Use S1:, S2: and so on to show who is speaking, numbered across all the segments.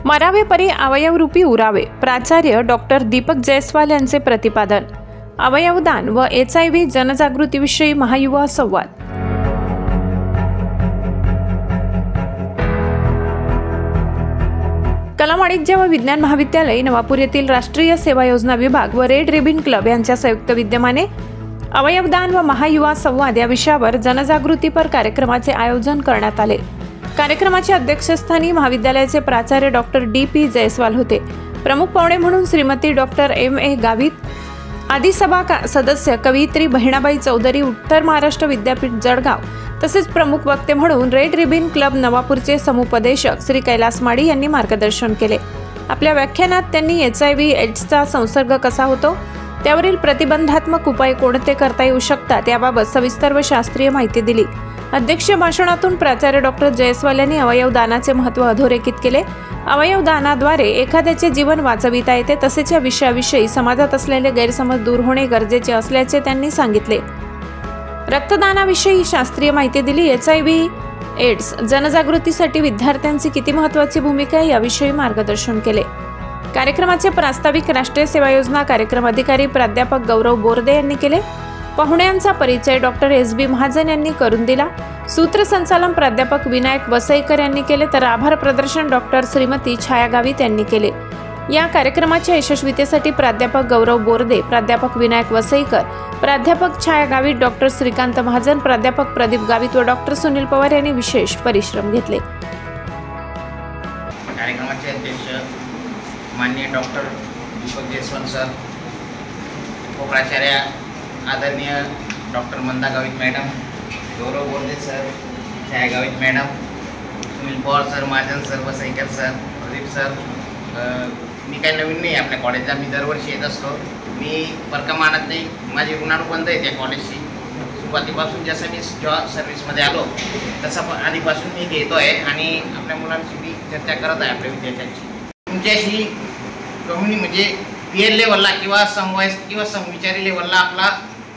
S1: मरावे परी अवयवरूपी उरावे, प्राचार्य डॉक्टर दीपक जयस्वाल यांचे प्रतिपादन. अवयवदान व HIV जनजागृतीविषयी महायुवा संवाद. कला वाणिज्य व विज्ञान महाविद्यालय नवापूर येथील राष्ट्रीय सेवा योजना विभाग व रेड रिबन क्लब यांच्या संयुक्त विद्यमाने अवयवदान व महायुवा संवाद या विषयावर जनजागृतीपर कार्यक्रमाचे आयोजन करण्यात आले. कार्यक्रमाच्या अध्यक्षस्थानी महाविद्यालयाचे प्राचार्य डॉक्टर DP जयस्वाल होते. प्रमुख पाहुणे म्हणून श्रीमती डॉक्टर MA गावित, आदी सभा सदस्य कवयित्री बहिणाबाई चौधरी, उत्तर महाराष्ट्र विद्यापीठ जळगाव, तसेच प्रमुख वक्ते म्हणून रेड रिबन क्लब नवापूरचे समुपदेशक श्री कैलास माडी यांनी मार्गदर्शन केले. आपल्या व्याख्यानात त्यांनी HIV एड्सचा संसर्ग कसा होतो, त्यावरील प्रतिबंधात्मक उपाय कोणते करता येऊ शकतात याबाबत सविस्तर व शास्त्रीय माहिती दिली. अध्यक्षीय भाषणातून प्राचार्य डॉक्टर जयस्वाल यांनी अवयवदानाचे महत्त्व अधोरेखित केले. अवयवदानाद्वारे एखाद्याचे जीवन वाचविता येते, तसेच या विषयाविषयी समाजात असलेले गैरसमज दूर होणे गरजेचे असल्याचे त्यांनी सांगितले. रक्तदानाविषयी शास्त्रीय माहिती दिली. HIV एड्स जनजागृतीसाठी विद्यार्थ्यांची किती महत्त्वाची भूमिका आहे याविषयी मार्गदर्शन केले. कार्यक्रमाचे प्रास्ताविक राष्ट्रीय सेवा योजना कार्यक्रम अधिकारी प्राध्यापक गौरव बोर्दे यांनी केले. पाहुण्यांचा परिचय डॉक्टर SB महाजन यांनी करून दिला. सूत्रसंचालन प्राध्यापक विनायक वसईकर यांनी केले, तर आभार प्रदर्शन डॉक्टर श्रीमती छाया गावित यांनी केले. या कार्यक्रमाच्या यशस्वीतेसाठी प्राध्यापक गौरव बोर्दे, प्राध्यापक विनायक वसईकर, प्राध्यापक छाया गावित, डॉक्टर श्रीकांत महाजन, प्राध्यापक प्रदीप गावित व डॉक्टर सुनील पवार यांनी विशेष परिश्रम घेतले.
S2: कार्यक्रमाचे अध्यक्ष माननीय डॉक्टर दीपक जयस्वाल सर, उपप्राचार्य आदरणीय doctor Manda Gavit madam, Gaurav Borde sir, Chhaya Gavit madam, Sunil Pawar sir, Mahajan sir, Vasaikar sir, Pradeep sir. मी काही नवीन नाही आपल्या कॉलेजला, मी दरवर्षी येत असतो. मी परका मानत नाही, माझी ऋणानुबंध आहे त्या कॉलेजशी. सुरुवातीपासून जसं मी सर्व्हिसमध्ये आलो तसं आधीपासून मी येतो आहे आणि आपल्या मुलांशी मी चर्चा करत आहे, आपल्या विद्यार्थ्यांची. तुमच्याशी म्हणजे पीएल लेवलला किंवा समवयस किंवा समविचारी लेवलला आपला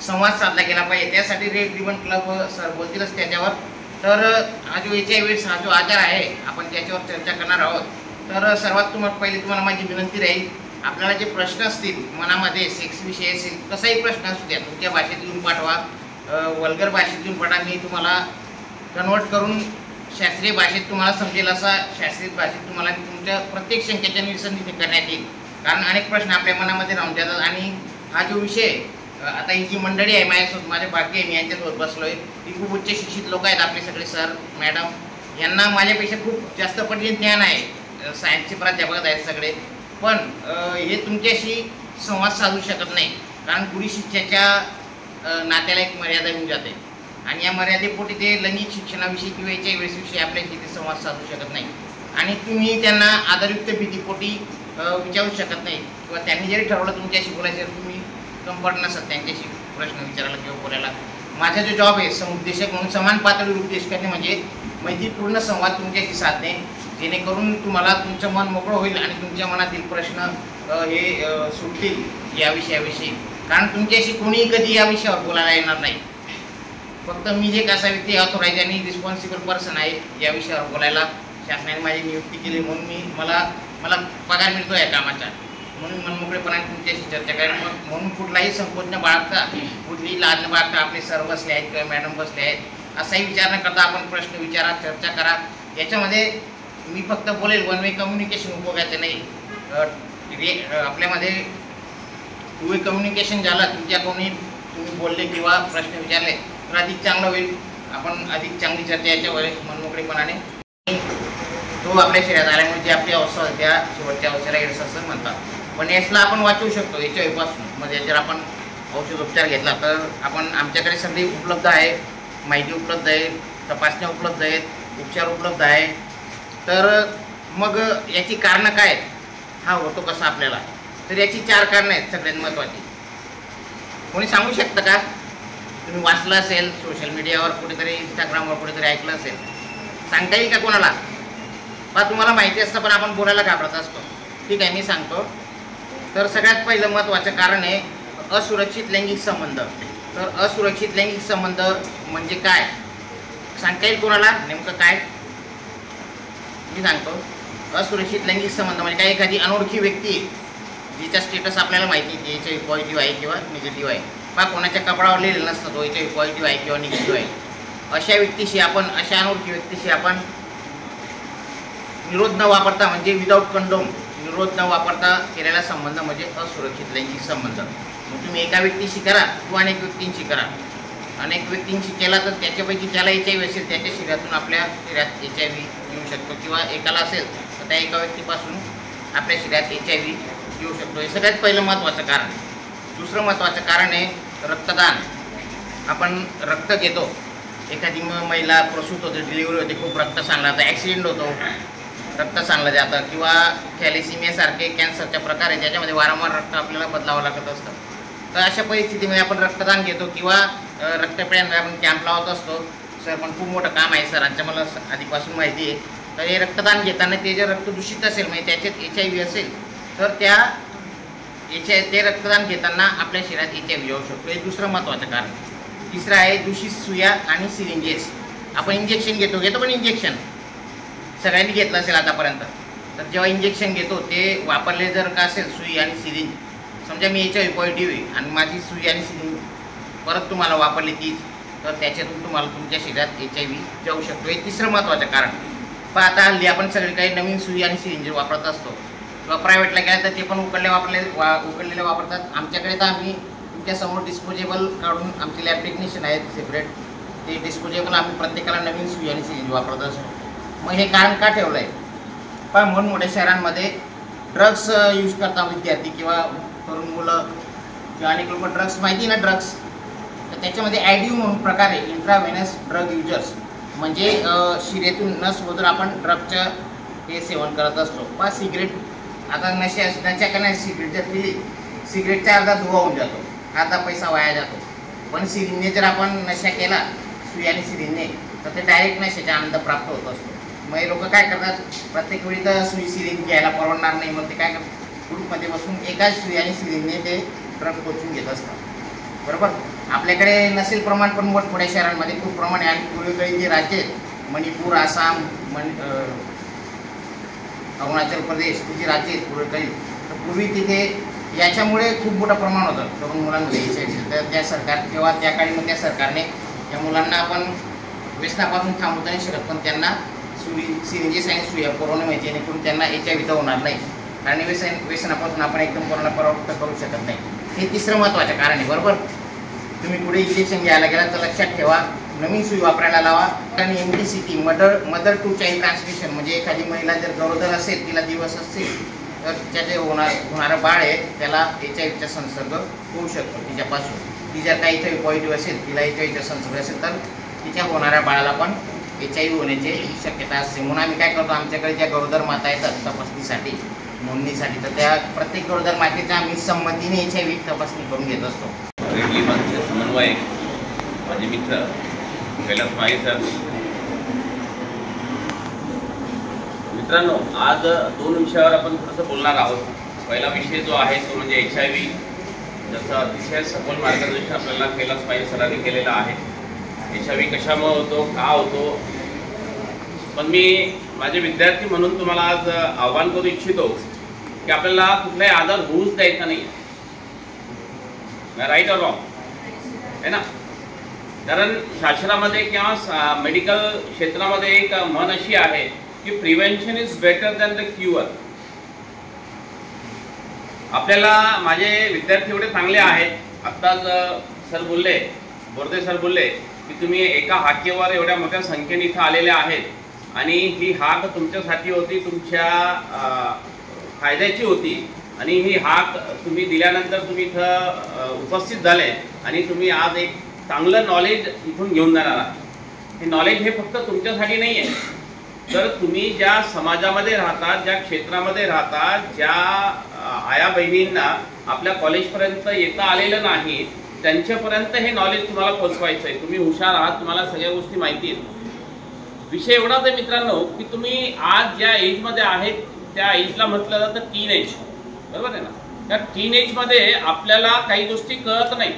S2: संवाद साधला गेला पाहिजे. त्यासाठी रेड रिबन क्लब सर बोलतीलच त्याच्यावर. तर हा जो HIV हा जो आजार आहे आपण त्याच्यावर चर्चा करणार आहोत. तर सर्वात पहिले तुम्हाला माझी विनंती राहील, आपल्याला जे प्रश्न असतील मनामध्ये सेक्स विषयी असेल, कसाही प्रश्न असू द्या, तुमच्या भाषेत लिहून पाठवा, वल्गर भाषेत लिहून पाठवा. मी तुम्हाला कन्वर्ट करून शास्त्रीय भाषेत तुम्हाला समजेल असा शास्त्रीय भाषेत तुम्हाला तुमच्या प्रत्येक शंकेचे निरसन तिथे करण्यात येईल. कारण अनेक प्रश्न आपल्या मनामध्ये राहून जातात आणि हा जो विषय आता ही जी मंडळी आहे माझ्यासोबत, माझे भाग्य आहे मी यांच्यासोबत बसलो आहे, ती खूप उच्च शिक्षित लोक आहेत आपले सगळे सर मॅडम. यांना माझ्यापेक्षा खूप जास्त पटीने ज्ञान आहे, सायन्सचे प्राध्यापक आहेत सगळे. पण हे तुमच्याशी संवाद साधू शकत नाही, कारण पुढील शिक्षणाच्या नात्याला एक मर्यादा येऊन जाते आणि या मर्यादेपोटी ते लैंगिक शिक्षणाविषयी किंवा HIV विषयी आपल्याशी ते संवाद साधू शकत नाही. आणि तुम्ही त्यांना आदरयुक्त भीतीपोटी विचारू शकत नाही किंवा त्यांनी जरी ठरवलं तुमच्याशी बोलायचं तुम्ही कम्फर्ट नसत त्यांच्याशी प्रश्न विचारायला किंवा बोलायला. माझा जो जॉब आहे समुपदेशक म्हणून समान पातळीवर उपदेश करणे, म्हणजे मैत्रीपूर्ण संवाद तुमच्याशी साधणे, जेणेकरून तुम्हाला तुमचं मन मोकळं होईल आणि तुमच्या मनातील प्रश्न हे सुटतील या विषयाविषयी. कारण तुमच्याशी कोणीही कधी या विषयावर बोलायला येणार नाही. फक्त मी जे कसा व्यक्ती ऑथोराइज आणि रिस्पॉन्सिबल पर्सन आहे या विषयावर बोलायला शासनाने माझी नियुक्ती केली, म्हणून मला पगार मिळतो या कामाचा, म्हणून मनमोकळेपणाने तुमच्याशी चर्चा करा. म्हणून कुठलाही संकोच न बाळगता, कुठलीही लाज न बाळगता आपले सर बसले आहेत किंवा मॅडम बसले आहेत असाही विचार न करता आपण प्रश्न विचारा, चर्चा करा. याच्यामध्ये मी फक्त बोलेल, वन वे कम्युनिकेशन उपयोगाचं नाही. आपल्यामध्ये टू वे कम्युनिकेशन झालं, तुमच्याकडून तुम्ही बोलले किंवा प्रश्न विचारले तर अधिक चांगलं होईल. आपण अधिक चांगली चर्चा याच्यावर मनमोकळेपणाने. तो आपल्या शरीरात आल्यामुळे जी आपली अवस्था होती त्या शेवटच्या अवस्थेला एड्स असं म्हणतात. पण एड्सला आपण वाचवू शकतो HIV पासून. मग याच्यावर आपण औषधोपचार घेतला तर आपण आमच्याकडे सगळी उपलब्ध आहे, माहिती उपलब्ध आहे, तपासण्या उपलब्ध आहेत, उपचार उपलब्ध आहे. तर मग याची कारणं काय, हा होतो कसा आपल्याला, तर याची 4 कारणं आहेत सगळ्यात महत्त्वाची. कोणी सांगू शकतं का? तुम्ही वाचलं असेल सोशल मीडियावर, कुठेतरी इंस्टाग्रामवर कुठेतरी ऐकलं असेल, सांगता येईल का कोणाला? बा तुम्हाला माहिती असतं पण आपण बोलायला घाबरत असतो. ठीक आहे, मी सांगतो. तर सगळ्यात पहिलं महत्त्वाचं कारण आहे असुरक्षित लैंगिक संबंध. तर असुरक्षित लैंगिक संबंध म्हणजे काय सांगता येईल कोणाला? नेमकं काय मी सांगतो. असुरक्षित लैंगिक संबंध म्हणजे काही एखादी अनोळखी व्यक्ती जिचा स्टेटस आपल्याला माहिती आहे की HIV पॉझिटिव्ह आहे किंवा निगेटिव्ह आहे, बा कोणाच्या कपडावर लिहिलेलं नसतं तो HIV पॉझिटिव्ह आहे किंवा निगेटिव्ह आहे, अशा अनोळखी व्यक्तीशी आपण निरोध न वापरता म्हणजे विदाऊट कंडोम निरोध न वापरता केलेला संबंध म्हणजे असुरक्षित लैंगिक संबंध. मग तुम्ही एका व्यक्तीशी करा किंवा अनेक व्यक्तींशी करा. अनेक व्यक्तींशी केला तर त्याच्यापैकी ज्याला HIV असेल त्याच्या शरीरातून आपल्या शरीरात HIV येऊ शकतो किंवा एकाला असेल तर त्या एका व्यक्तीपासून आपल्या शरीरात HIV येऊ शकतो. हे सगळ्यात पहिलं महत्त्वाचं कारण. दुसरं महत्त्वाचं कारण आहे रक्तदान. आपण रक्त घेतो, एखादी महिला प्रसूत होते, डिलिव्हरी होते, खूप रक्त सांडलं जातं, ॲक्सिडेंट होतो, रक्त सांडलं जातं किंवा थॅलेसिमियासारखे कॅन्सरच्या प्रकार आहे ज्याच्यामध्ये वारंवार रक्त आपल्याला बदलावं लागत असतं. तर अशा परिस्थितीमध्ये आपण रक्तदान घेतो किंवा रक्तपेढ्यांमध्ये आपण कॅम्प लावत असतो. सर पण खूप मोठं काम आहे सरांचं, मला आधीपासून माहिती आहे. तर हे रक्तदान घेताना ते जर रक्त दूषित असेल म्हणजे त्याच्यात HIV असेल तर ते रक्तदान घेताना आपल्या शरीरात HIV येऊ शकतो. हे दुसरं महत्त्वाचं कारण. तिसरं आहे दूषित सुया आणि सिरिंजेस. आपण इंजेक्शन घेतो पण इंजेक्शन सगळ्यांनी घेतलं असेल आतापर्यंत. तर जेव्हा इंजेक्शन घेतो ते वापरले जर का असेल सुई आणि सिरिंज, समजा मी HIV पॉझिटिव्ह आहे आणि माझी सुई आणि सिरिंज परत तुम्हाला वापरली तीच, तर त्याच्यातून तुम्हाला तुमच्या शरीरात HIV जाऊ शकतो. हे तिसरं महत्त्वाचं कारण. पण आता हल्ली आपण सगळीकडे नवीन सुई आणि सिरिंज वापरत असतो किंवा प्रायव्हेटला गेला तर ते पण उकडलेले वापरतात. आमच्याकडे तर आम्ही तुमच्यासमोर डिस्पोजेबल काढून आमचे लॅब टेक्निशियन आहेत सेपरेट, ते डिस्पोजेबल आम्ही प्रत्येकाला नवीन सुई आणि सिरिंज वापरत असतो. मग हे कारण का ठेवलं आहे? पण म्हणून मोठ्या शहरांमध्ये ड्रग्स यूज करता विद्यार्थी किंवा तरुण मुलं किंवा अनेक लोक ड्रग्स माहिती ना ड्रग्स, तर त्याच्यामध्ये ॲडिव्ह म्हणून प्रकार आहे, इंट्राव्हेनस ड्रग युजर्स, म्हणजे शिरेतून नसमधून आपण ड्रगचं हे सेवन करत असतो. पण सिगरेट आता नशाकडे सिगरेट जर पिली, सिगरेटचा अर्धा धुवा होऊन जातो, अर्धा पैसा वाया जातो. पण सिरिंजने जर आपण नशा केला सुई आणि सिरिंजने तर ते डायरेक्ट नशाचा आनंद प्राप्त होत असतो. मग हे लोक काय करतात, प्रत्येक वेळी तर सुई सिरिंज घ्यायला परवडणार नाही, मग ते काय करतात ग्रुपमध्ये बसून एकाच सुई आणि सिरिंजने ते ड्रग पोचून घेत असतात. बरोबर. आपल्याकडे नसेल प्रमाण पण मोठमोठ्या शहरांमध्ये खूप प्रमाण आहे. आणि पूर्वेकडे जे राज्य आहेत मणिपूर, आसाम, अरुणाचल प्रदेश जी राज्य आहेत पूर्वेकडे, तर पूर्वी तिथे याच्यामुळे खूप मोठं प्रमाण होतं तरुण मुलांमध्ये HIV. तर त्या तेव्हा त्या काळी मग त्या सरकारने त्या मुलांना आपण व्यसनापासून थांबवता नाही शकत, पण त्यांना सिरिंजेस आणि सुया पुरवणे माहिती जेणेकरून त्यांना HIV तर होणार नाही आणि व्यसनापासून आपण एकदम पूर्ण परावृत्त करू शकत नाही. हे तिसरं महत्त्वाचं कारण आहे. बरोबर. तुम्ही पुढे इंजेक्शन घ्यायला गेला तर लक्षात ठेवा नवीन सुई वापरायला लावा. आणि MTCT mother to child transmission म्हणजे एखादी महिला जर गरोदर असेल, तिला दिवस असतील तर तिच्या जे होणारं बाळ आहे त्याला HIVचा संसर्ग होऊ शकतो तिच्यापासून. ती जर काही HIV पॉझिटिव्ह असेल, तिला HIVचा संसर्ग असेल तर तिच्या होणाऱ्या बाळाला पण HIV होण्याची शक्यता असते. म्हणून आम्ही काय करतो, आमच्याकडे ज्या गरोदर माता येतात तपासणीसाठी नोंदणीसाठी, तर त्या प्रत्येक गरोदर मातेच्या आम्ही संमतीने HIV तपासणी करून घेत असतो.
S3: समन्वयक माझे मित्र कैलास माई सर. मित्रांनो, आज दोन विषयावर आपण थोडंसं बोलणार आहोत. पहिला विषय जो आहे तो म्हणजे HIV. जसं अतिशय सखोल मार्गदर्शन आपल्याला कैलास माई सरांनी केलेलं आहे. HIV कशामुळे होतो, का होतो, पण मी माझे विद्यार्थी म्हणून तुम्हाला आज आव्हान करू इच्छितो की आपल्याला कुठलाही आजार होऊच द्यायचा नाही. राईट ऑर रॉंग आहे ना? कारण शास्त्रामध्ये किंवा मेडिकल क्षेत्रामध्ये एक म्हण अशी आहे की prevention is better than the cure. आपल्याला माझे विद्यार्थी एवढे चांगले आहेत. आत्ताच सर बोलले, बोर्दे सर बोलले की तुम्ही एका हाकेवर एवढ्या मोठ्या संख्येने इथं आलेले आहेत आणि ही हाक तुमच्यासाठी होती, तुमच्या फायद्याची होती. आणि ही हाक तुम्ही दिल्यानंतर तुम्ही इथं उपस्थित झाले आणि तुम्ही आज एक चांगलं नॉलेज इथून घेऊन जाणार आहात. हे नॉलेज हे फक्त तुमच्यासाठी नाही आहे, तर तुम्ही ज्या समाजामध्ये राहतात, ज्या क्षेत्रामध्ये राहतात, ज्या आया बहिणींना आपल्या कॉलेजपर्यंत येता आलेलं नाही त्यांच्यापर्यंत हे नॉलेज तुम्हाला पोचवायचं आहे. तुम्ही हुशार आहात, तुम्हाला सगळ्या गोष्टी माहिती आहेत. विषय एवढाच आहे मित्रांनो की तुम्ही आज ज्या एजमध्ये आहेत त्या एजला म्हटलं जातं टीन एज. बरोबर आहे ना? त्या टीन एजमध्ये आपल्याला काही गोष्टी कळत नाही.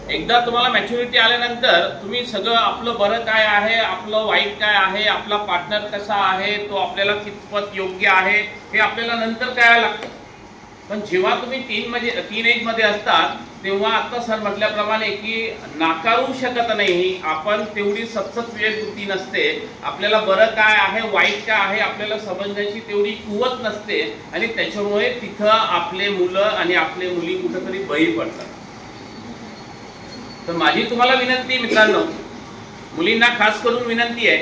S3: एकदा तुम्हाला मॅच्युरिटी आल्यानंतर तुम्ही सगळं आपलं बरं काय आहे, आपलं वाईट काय आहे, आपला पार्टनर कसा आहे, तो आपल्याला कितपत योग्य आहे हे आपल्याला नंतर कळायला लागतं. पण जेव्हा तुम्ही टीन एज मध्ये असतात तेव्हा आता सर म्हटल्याप्रमाणे की नाकारू शकत नाही आपण, तेवढी सतत वेळ बुद्धी नसते, आपल्याला बरं काय आहे वाईट काय आहे आपल्याला समजण्याची तेवढी कुवत नसते आणि त्याच्यामुळे तिथं आपले मुलं आणि आपले मुली कुठेतरी बळी पडतात. तर माझी तुम्हाला विनंती मित्रांनो, मुलींना खास करून विनंती आहे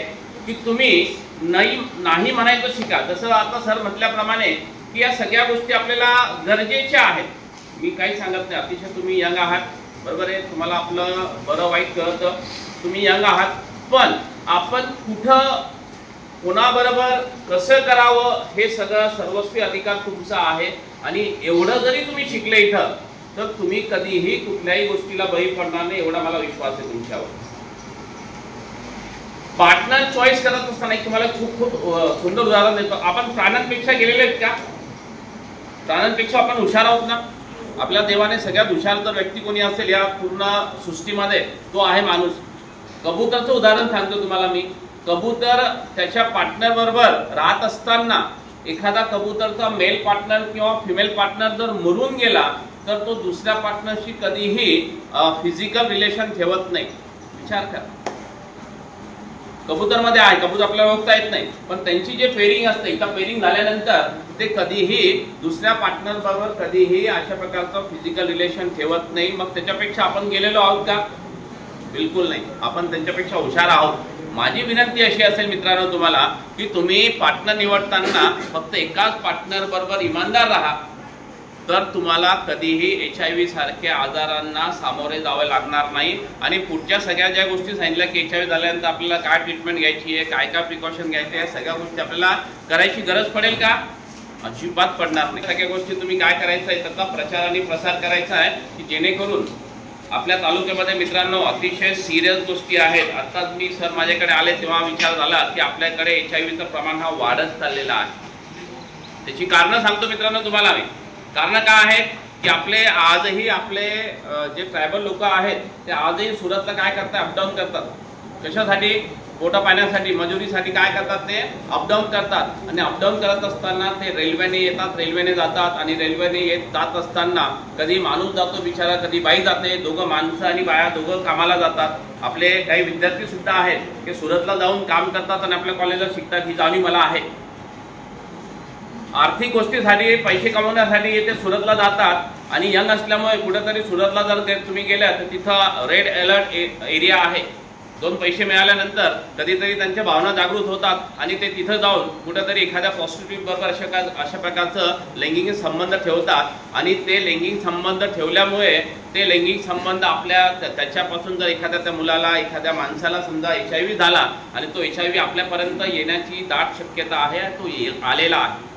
S3: की तुम्ही नाही म्हणायचं शिका. जसं आता सर म्हटल्याप्रमाणे की या सगळ्या गोष्टी आपल्याला गरजेच्या आहेत. मी काही सांगत नाही, अतिशय तुम्ही यंग आहात, बरोबर आहे, तुम्हाला आपलं बरं वाईट कळतं, तुम्ही यंग आहात, पण आपण कुठं कोणाबरोबर कसं करावं हे सगळं सर्वस्वी अधिकार तुमचा आहे. आणि एवढं जरी तुम्ही शिकले इथं तर तुम्ही कधीही कुठल्याही गोष्टीला बळी पडणार नाही, एवढा मला विश्वास आहे तुमच्यावर. पार्टनर चॉईस करत असताना तुम्हाला खूप सुंदर उदाहरण देतो. आपण प्राण्यांपेक्षा गेलेले आहेत का? प्राण्यांपेक्षा आपण हुशार आहोत ना? आपल्या देवाने सगळ्यात हुशार जर व्यक्ती कोणी असेल या पूर्ण सृष्टीमध्ये तो आहे माणूस. कबूतरचं उदाहरण सांगतो तुम्हाला मी. कबूतर त्याच्या पार्टनर बरोबर राहत असताना एखादा कबूतरचा मेल पार्टनर किंवा फिमेल पार्टनर जर मरून गेला तर तो दुसऱ्या पार्टनरशी कधीही फिजिकल रिलेशन ठेवत नाही. विचार करा, कबूतरमध्ये आहे, कबूतर आपल्याला ओळखता येत नाही, पण त्यांची जे पेरिंग असते, इथं पेरिंग झाल्यानंतर ते कधीही दुसऱ्या पार्टनर बरोबर कधीही अशा प्रकारचं फिजिकल रिलेशन ठेवत नाही. मग त्याच्यापेक्षा आपण गेलेलो आहोत का? बिलकुल नाही, आपण त्यांच्यापेक्षा हुशार आहोत. माझी विनंती अशी असेल मित्रांनो तुम्हाला की तुम्ही पार्टनर निवडताना फक्त एकाच पार्टनर बरोबर इमानदार राहा, तर तुम्हाला कधीही HIV सारख्या आजारांना सामोरे जावे लागणार नाही. आणि पुढच्या सगळ्या ज्या गोष्टी सांगितल्या की HIV झाल्यानंतर आपल्याला काय ट्रीटमेंट घ्यायची आहे, काय काय प्रिकॉशन घ्यायचे, या सगळ्या गोष्टी आपल्याला करायची गरज पडेल का? अजिबात पडणार नाही. सगळ्या गोष्टी तुम्ही काय करायचं आहे, त्याचा प्रचार आणि प्रसार करायचा आहे की जेणेकरून आपल्या तालुक्यामध्ये मित्रांनो अतिशय सिरियस गोष्टी आहेत. आत्ताच मी सर माझ्याकडे आले तेव्हा विचार झाला की आपल्याकडे HIVचं प्रमाण हा वाढत चाललेला आहे. त्याची कारणं सांगतो मित्रांनो तुम्हाला मी. कारण काय आहेत की आजही आपले जे ट्रायबल लोक आहेत ते आजही सुरतला काय करतात, अपडाऊन करतात. कशासाठी? पोटा पाण्यासाठी, मजुरीसाठी काय करतात, ते अपडाऊन करतात. आणि अपडाऊन करत असताना ते रेल्वेने येतात, रेल्वेने जातात. आणि रेल्वेने जात असताना कधी माणूस जातो बिचारा, कधी बाई जाते, दोघं माणसं आणि बाया दोघं कामाला जातात. आपले काही विद्यार्थी सुद्धा आहेत ते सुरतला जाऊन काम करतात आणि आपल्या कॉलेजला शिकतात. ही जाणीव मला आहे. आर्थिक गोष्टीसाठी, पैसे कमवण्यासाठी ते सुरतला जातात आणि यंग असल्यामुळे कुठेतरी सुरतला जर तुम्ही गेल्या तर तिथं रेड अलर्ट एरिया आहे. 2 पैसे मिळाल्यानंतर कधीतरी त्यांच्या भावना जागृत होतात आणि ते तिथं जाऊन कुठेतरी एखाद्या प्रॉस्टिट्यूट बरोबर अशा प्रकारचं लैंगिक संबंध ठेवतात. आणि ते लैंगिक संबंध ठेवल्यामुळे ते लैंगिक संबंध त्याच्यापासून जर एखाद्या त्या मुलाला, एखाद्या माणसाला समजा HIV झाला आणि तो HIV आपल्यापर्यंत येण्याची दाट शक्यता आहे, तो आलेला आहे.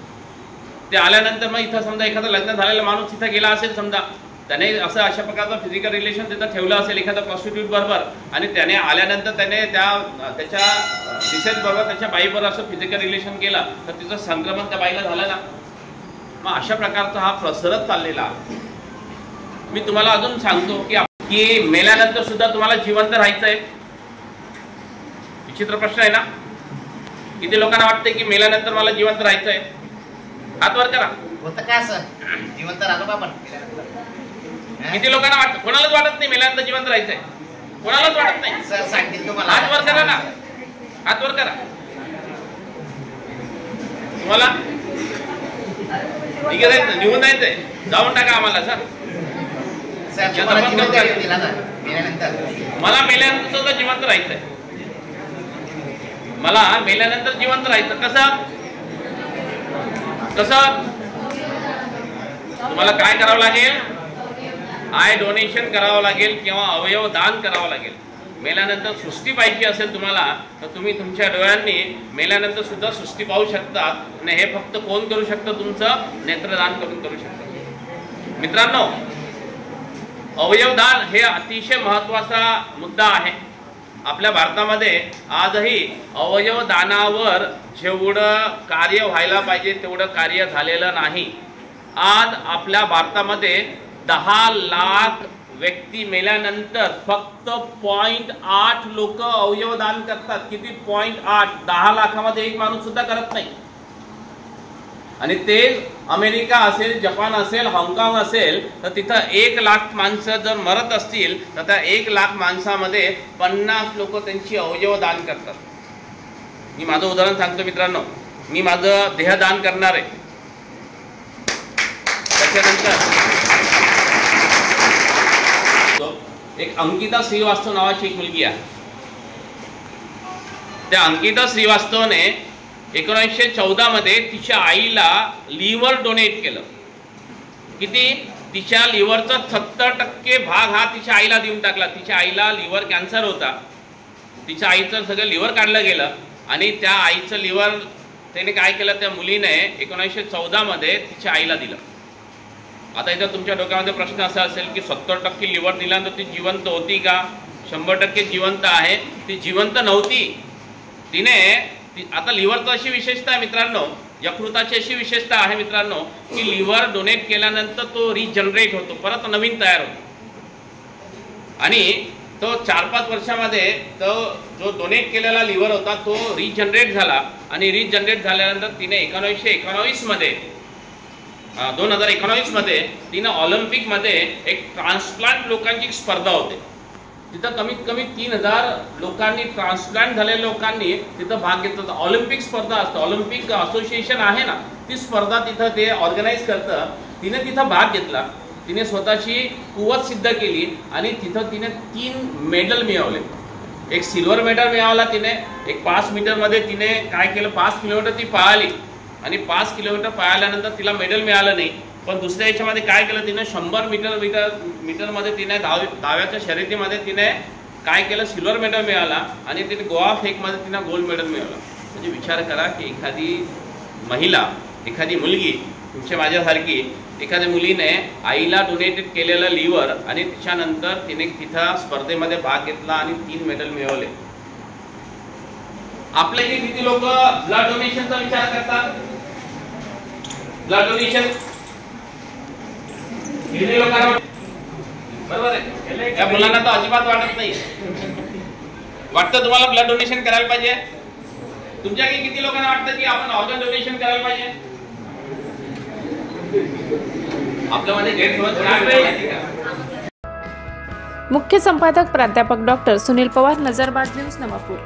S3: ते आल्यानंतर मग इथं समजा एखादा लग्न झालेला माणूस तिथं गेला असेल, समजा त्याने अशा प्रकारचं फिजिकल रिलेशन तिथं ठेवलं असेल एखादा प्रॉस्टिट्यूट बरोबर, आणि त्याने आल्यानंतर त्याने त्याच्या मिसेस बरोबर, त्याच्या बाईबरोबर असं फिजिकल रिलेशन केलं तर तिचं संक्रमण त्या बाईला झालं ना. मग अशा प्रकारचा हा प्रसरत चाललेला आहे. मी तुम्हाला अजून सांगतो की मेल्यानंतर सुद्धा तुम्हाला जिवंत राहायचं आहे. विचित्र प्रश्न आहे ना? किती लोकांना वाटतंय की मेल्यानंतर मला जिवंत राहायचं आहे? हात वर करा.
S2: होतं का सर? जिवंत राहतो का आपण?
S3: किती लोकांना वाटतं? कोणालाच वाटत नाही मेल्यानंतर जिवंत राहायचंय, कोणालाच वाटत नाही.
S2: सर सांगतील तुम्हाला.
S3: हात वर करा ना, हात वर करा. तुम्हाला निघून जायचंय? जाऊन टाका आम्हाला सर. मला मेल्यानंतर सुद्धा जिवंत राहायचंय. मला मेल्यानंतर जिवंत राहायचं. कसं? तुम्हाला काय करावं लागेल? डोनेशन करावं लागेल किंवा अवयव दान करावं लागेल. मेल्यानंतर सृष्टी पाहिजे असेल तुम्हाला तर तुम्ही तुमच्या डोळ्यांनी मेल्यानंतर सुद्धा सृष्टी पाहू शकता. आणि हे फक्त कोण करू शकतं? तुमचं नेत्रदान करून करू शकतं. मित्रांनो, अवयवदान हे अतिशय महत्त्वाचा मुद्दा आहे. आपल्या भारतामध्ये आजही अवयवदानावर जेवढं कार्य व्हायला पाहिजे तेवढं कार्य झालेलं नाही. आज आपल्या भारतामध्ये 10 लाख व्यक्ती मेल्यानंतर फक्त 0.8 लोक अवयवदान करतात. किती? 0.8. 10 लाखामध्ये एक माणूस सुद्धा करत नाही. आणि ते अमेरिका असेल, जपान असेल, हाँगकाँग असेल, तर तिथं 1 लाख माणसं जर मरत असतील तर त्या 1 लाख माणसामध्ये 50 लोक त्यांची अवयवदान करतात. मी माझं उदाहरण सांगतो मित्रांनो. मी माझं देहदान करणार आहे. त्याच्यानंतर एक अंकिता श्रीवास्तव नावाची एक मुलगी आहे. त्या अंकिता श्रीवास्तवने 1914 मध्ये तिच्या आईला लिव्हर डोनेट केलं. किती? तिच्या लिव्हरचा 70% भाग हा तिच्या आईला देऊन टाकला. तिच्या आईला लिव्हर कॅन्सर होता. तिच्या आईचं सगळं लिव्हर काढलं गेलं आणि त्या आईचं लिव्हर त्याने काय केलं, त्या मुलीने 1914 मध्ये तिच्या आईला दिलं. आता इथं तुमच्या डोक्यामध्ये प्रश्न असा असेल की 70% लिव्हर दिल्यानंतर ती जिवंत होती का? 100% जिवंत आहे. ती जिवंत नव्हती. आता लिव्हरची अशी विशेषता आहे मित्रांनो, यकृताची अशी विशेषता आहे मित्रांनो की लिव्हर डोनेट केल्यानंतर तो रिजनरेट होतो, परत नवीन तयार होतो. आणि तो 4-5 वर्षामध्ये तो जो डोनेट केलेला लिव्हर होता तो रिजनरेट झाला. आणि रिजनरेट झाल्यानंतर तिने 1919 मध्ये 2019 मध्ये तिनं ऑलिम्पिकमध्ये एक ट्रान्सप्लांट लोकांची स्पर्धा होते. तिथं कमीत कमी 3000 लोकांनी, ट्रान्सप्लांट झालेल्या लोकांनी तिथं भाग घेतला. ऑलिम्पिक स्पर्धा असतं, ऑलिम्पिक असोसिएशन आहे ना, ती स्पर्धा तिथं ते ऑर्गनाईज करतं. तिने तिथं भाग घेतला. तिने स्वतःची कुवत सिद्ध केली आणि तिथं तिने 3 मेडल मिळवले. एक सिल्वर मेडल मिळवला तिने. एक 5 मीटरमध्ये तिने काय केलं, 5 किलोमीटर ती पळाली आणि 5 किलोमीटर पळाल्यानंतर तिला मेडल मिळालं नाही. पण दुसऱ्या याच्यामध्ये काय केलं तिने, 100 मीटरमध्ये तिने धाव्याच्या शर्यतीमध्ये तिने काय केलं, सिल्वर मेडल मिळाला. आणि तिने गोवा फेकमध्ये तिने गोल्ड मेडल मिळवलं. म्हणजे विचार करा की एखादी महिला, एखादी मुलगी, तुमच्या माझ्यासारखी एखाद्या मुलीने आईला डोनेटेड केलेलं लिव्हर आणि त्याच्यानंतर तिने तिथं स्पर्धेमध्ये भाग घेतला आणि 3 मेडल मिळवले. आपल्या इथे किती लोक ब्लड डोनेशनचा विचार करतात? ब्लड डोनेशन किती लोकांना, बरोबर आहे? या मुलांना तर अजिबात वाटत नाही. वाटतं तुम्हाला ब्लड डोनेशन करायला पाहिजे? तुमच्या किती लोकांना वाटतं की आपण ऑर्गन डोनेशन करायला पाहिजे? आपल्यामध्ये गैरसमज काय माहिती का?
S1: मुख्य संपादक प्राध्यापक डॉक्टर सुनील पवार, नजरबाज न्यूज, नवापूर.